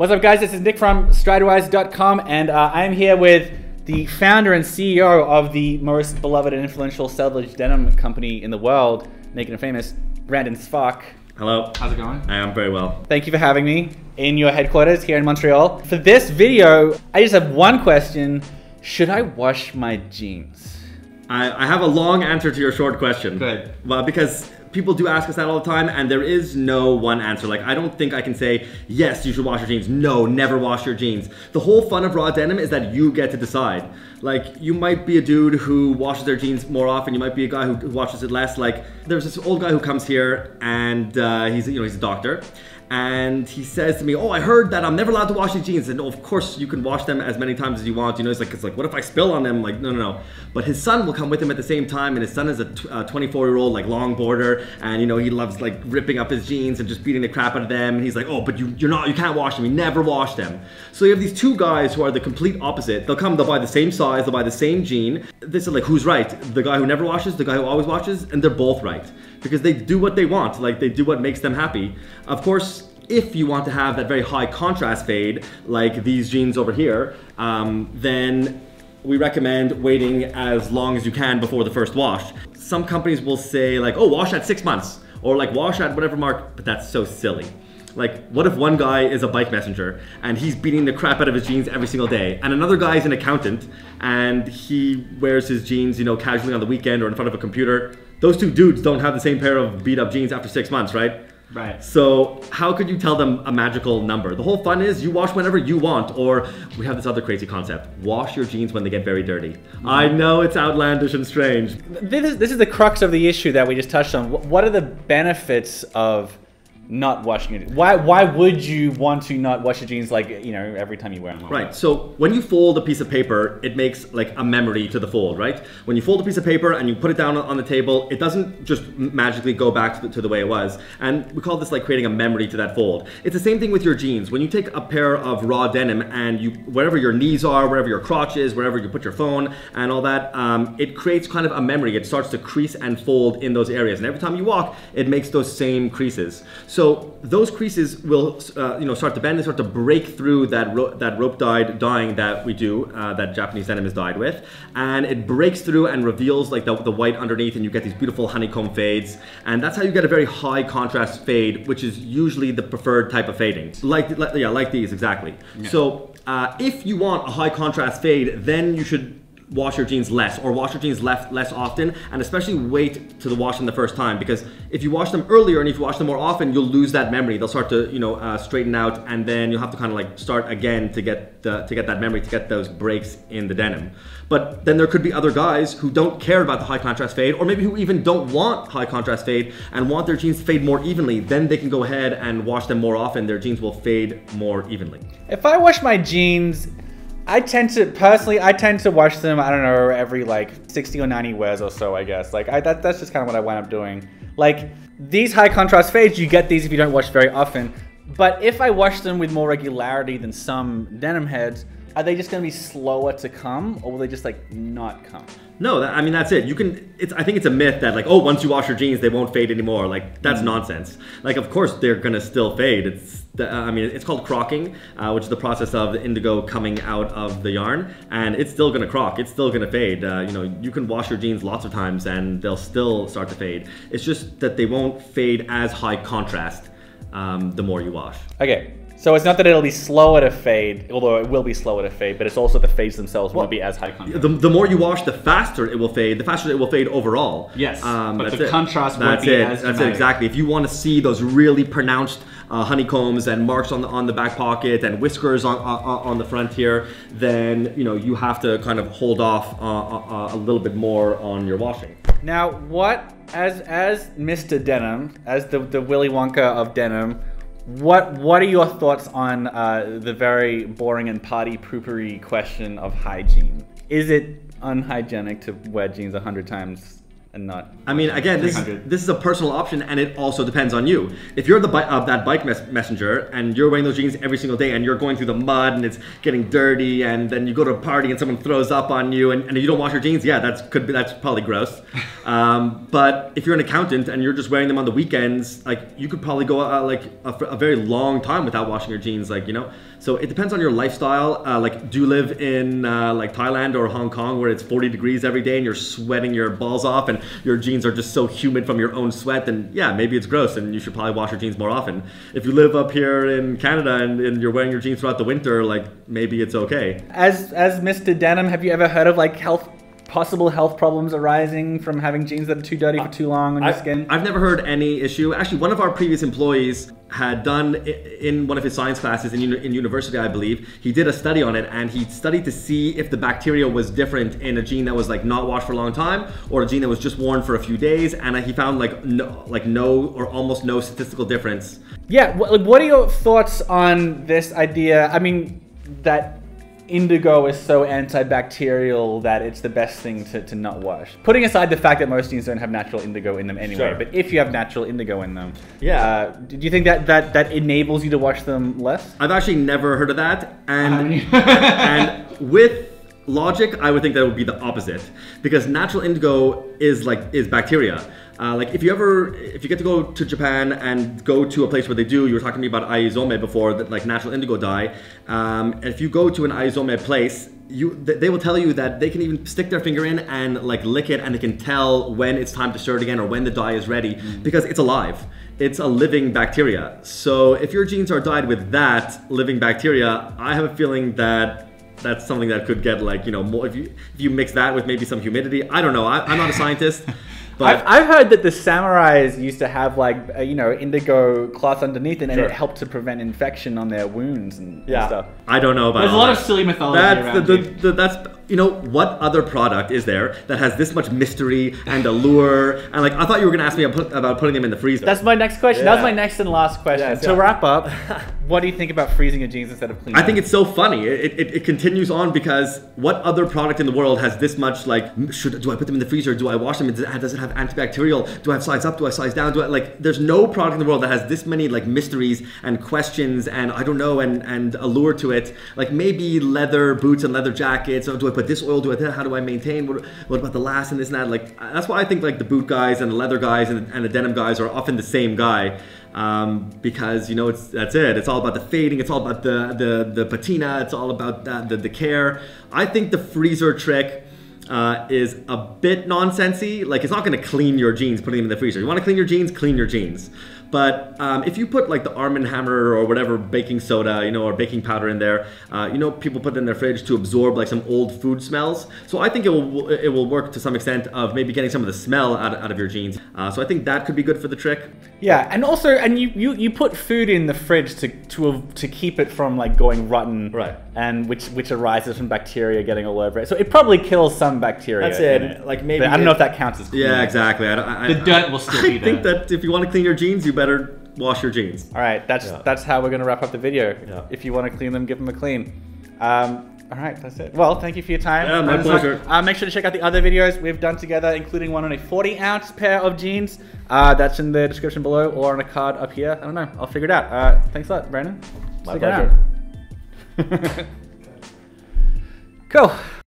What's up, guys? This is Nick from Stridewise.com, and I am here with the founder and CEO of the most beloved and influential selvedge denim company in the world, making it famous, Brandon Spark. Hello. How's it going? I am very well. Thank you for having me in your headquarters here in Montreal. For this video, I just have one question. Should I wash my jeans? I have a long answer to your short question. Good. Well, because people do ask us that all the time, and there is no one answer. Like, I don't think I can say, yes, you should wash your jeans. No, never wash your jeans. The whole fun of raw denim is that you get to decide. Like, you might be a dude who washes their jeans more often. You might be a guy who washes it less. Like, there's this old guy who comes here, and he's a doctor. And he says to me, oh, I heard that I'm never allowed to wash your jeans. And of course you can wash them as many times as you want. You know, it's like, what if I spill on them? Like, no. But his son will come with him at the same time. And his son is a 24-year-old, like, long boarder. And, you know, he loves, like, ripping up his jeans and just beating the crap out of them. And he's like, oh, but you can't wash them. You never wash them. So you have these two guys who are the complete opposite. They'll buy the same size, they'll buy the same jean. This is like, who's right? The guy who never washes, the guy who always washes? And they're both right. Because they do what they want. Like, they do what makes them happy. Of course, if you want to have that very high contrast fade, like these jeans over here, then we recommend waiting as long as you can before the first wash. Some companies will say like, oh, wash at 6 months, or like wash at whatever mark, but that's so silly. Like, what if one guy is a bike messenger and he's beating the crap out of his jeans every single day, and another guy is an accountant and he wears his jeans, you know, casually on the weekend or in front of a computer? Those two dudes don't have the same pair of beat up jeans after 6 months, right? Right. So how could you tell them a magical number? The whole fun is you wash whenever you want, or we have this other crazy concept. Wash your jeans when they get very dirty. I know it's outlandish and strange. This is the crux of the issue that we just touched on. What are the benefits of not washing your jeans? Why would you want to not wash your jeans, like, you know, every time you wear them? Right, so when you fold a piece of paper, it makes like a memory to the fold, right? When you fold a piece of paper and you put it down on the table, it doesn't just magically go back to the way it was. And we call this like creating a memory to that fold. It's the same thing with your jeans. When you take a pair of raw denim and wherever your knees are, wherever your crotch is, wherever you put your phone and all that, it creates kind of a memory. It starts to crease and fold in those areas. And every time you walk, it makes those same creases. So those creases will, start to bend and start to break through that rope dyed dyeing that we do, that Japanese denim is dyed with, and it breaks through and reveals like the white underneath, and you get these beautiful honeycomb fades, and that's how you get a very high contrast fade, which is usually the preferred type of fading, like these exactly. Yeah. So if you want a high contrast fade, then you should wash your jeans less, or wash your jeans less often, and especially wait to wash them the first time, because if you wash them earlier and if you wash them more often, you'll lose that memory. They'll start to straighten out, and then you'll have to kind of like start again to get that memory, to get those breaks in the denim. But then there could be other guys who don't care about the high contrast fade, or maybe who even don't want high contrast fade and want their jeans to fade more evenly. Then they can go ahead and wash them more often. Their jeans will fade more evenly. If I wash my jeans, I tend to wash them, I don't know, every like 60 or 90 wears or so, I guess. Like, that's just kind of what I wind up doing. Like, these high contrast fades, you get these if you don't wash very often. But if I wash them with more regularity than some denim heads, are they just going to be slower to come, or will they just like not come? No, that's it. I think it's a myth that like, oh, once you wash your jeans, they won't fade anymore. Like, that's nonsense. Like, of course they're gonna still fade. It's called crocking, which is the process of the indigo coming out of the yarn, and it's still gonna crock. It's still gonna fade. You can wash your jeans lots of times and they'll still start to fade. It's just that they won't fade as high contrast the more you wash. Okay. So it's not that it'll be slower to fade, although it will be slower to fade, but it's also the fades themselves won't be as high contrast. The more you wash, the faster it will fade. The faster it will fade overall. Yes, but the contrast won't be as dramatic. That's it, exactly. If you want to see those really pronounced honeycombs and marks on the back pocket and whiskers on the front here, then you have to kind of hold off a little bit more on your washing. Now, as Mr. Denim, as the Willy Wonka of denim, what are your thoughts on the very boring and party poopery question of hygiene? Is it unhygienic to wear jeans 100 times and not. I mean, again, this is a personal option, and it also depends on you. If you're that bike messenger and you're wearing those jeans every single day, and you're going through the mud and it's getting dirty, and then you go to a party and someone throws up on you, and you don't wash your jeans, yeah, that's probably gross. But if you're an accountant and you're just wearing them on the weekends, like you could probably go like a very long time without washing your jeans, like, you know. So it depends on your lifestyle. Like, do you live in like Thailand or Hong Kong where it's 40 degrees every day and you're sweating your balls off and your jeans are just so humid from your own sweat? Then yeah, maybe it's gross and you should probably wash your jeans more often. If you live up here in Canada and you're wearing your jeans throughout the winter, like maybe it's okay. As Mr. Denim, have you ever heard of like possible health problems arising from having jeans that are too dirty for too long on your skin? I've never heard any issue. Actually, one of our previous employees had done in one of his science classes in university, I believe, he did a study on it, and he studied to see if the bacteria was different in a jean that was like not washed for a long time or a jean that was just worn for a few days, and he found no or almost no statistical difference. Yeah, what are your thoughts on this idea? I mean, that indigo is so antibacterial that it's the best thing to not wash. Putting aside the fact that most jeans don't have natural indigo in them anyway, Sure. But if you have natural indigo in them, yeah, do you think that enables you to wash them less? I've actually never heard of that, and with logic, I would think that would be the opposite, because natural indigo is bacteria. Like if you get to go to Japan and go to a place where they do, you were talking to me about aizome before, that like natural indigo dye. If you go to an aizome place, they will tell you that they can even stick their finger in and like lick it, and they can tell when it's time to stir it again or when the dye is ready, because it's alive. It's a living bacteria. So if your jeans are dyed with that living bacteria, I have a feeling that that's something that could get like, you know, more if you mix that with maybe some humidity. I don't know. I'm not a scientist. But I've heard that the samurais used to have like you know, indigo cloth underneath it, and Sure. it helped to prevent infection on their wounds and stuff. I don't know about There's a lot of silly mythology around that's you know, what other product is there that has this much mystery and allure? And like, I thought you were gonna ask me about putting them in the freezer. That's my next question. That was my next and last question. Yes, To wrap up, what do you think about freezing your jeans instead of cleaning I think it's so funny. It continues on, because what other product in the world has this much like, do I put them in the freezer? Do I wash them? Does it have antibacterial? Do I size up? Do I size down? There's no product in the world that has this many like mysteries and questions and I don't know, and allure to it. Like maybe leather boots and leather jackets. Or do I put this oil? How do I maintain? What about the last and this and that? Like, that's why I think like the boot guys and the leather guys and the denim guys are often the same guy. Because you know, that's it. It's all about the fading. It's all about the patina. It's all about the care. I think the freezer trick is a bit nonsensy. Like, it's not going to clean your jeans putting them in the freezer. You want to clean your jeans? Clean your jeans. But if you put like the Arm & Hammer or whatever baking soda, you know, or baking powder in there, you know, people put it in their fridge to absorb like some old food smells. So I think it will work to some extent of maybe getting some of the smell out of your jeans. So I think that could be good for the trick. Yeah, and also, and you put food in the fridge to keep it from like going rotten, Right? And which arises from bacteria getting all over it. So it probably kills some bacteria. That's in it. Like maybe but I don't know if that counts as cleaning. Yeah, exactly. The dirt will still be there. I think that if you want to clean your jeans, you better wash your jeans. All right, that's how we're gonna wrap up the video. Yeah. If you want to clean them, give them a clean. All right, that's it. Well, thank you for your time. Yeah, my pleasure. Make sure to check out the other videos we've done together, including one on a 40-ounce pair of jeans. That's in the description below or on a card up here. I don't know. I'll figure it out. Thanks a lot, Brandon. My Stick pleasure. around. Cool.